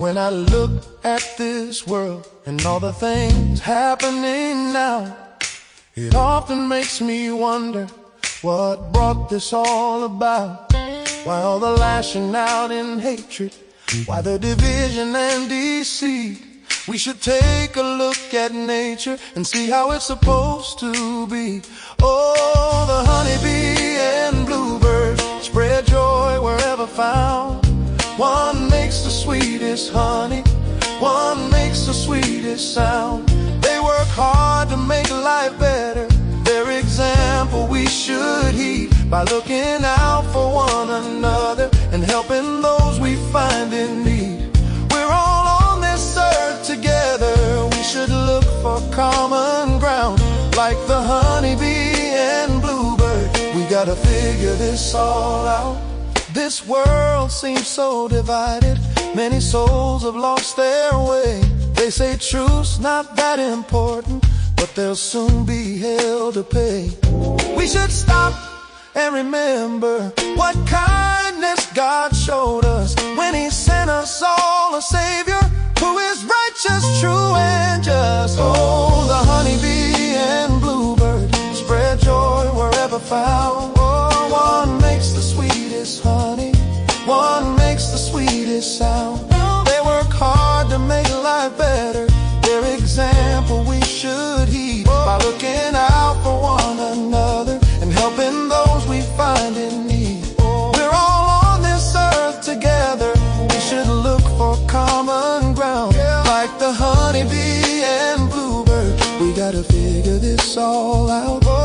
When I look at this world and all the things happening now, it often makes me wonder what brought this all about. Why all the lashing out in hatred? Why the division and deceit? We should take a look at nature and see how it's supposed to be. Oh, the honeybee and bluebird spread joy wherever found. One makes the sweetest honey, one makes the sweetest sound. They work hard to make life better. Their example we should heed by looking out for one another and helping those we find in need. We're all on this earth together. We should look for common ground. Like the honeybee and bluebird, we gotta figure this all out. This world seems so divided. Many souls have lost their way. They say truth's not that important, but they'll soon be hell to pay. We should stop and remember what kindness God showed us when He sent us all a Savior who is righteous, true, and just. Oh, the honeybee and bluebird spread joy wherever found. Oh, one makes the sweetest honey, one makes the sweetest sound. They work hard to make life better. Their example we should heed by looking out for one another and helping those we find in need. We're all on this earth together. We should look for common ground. Like the honeybee and bluebird, we gotta figure this all out.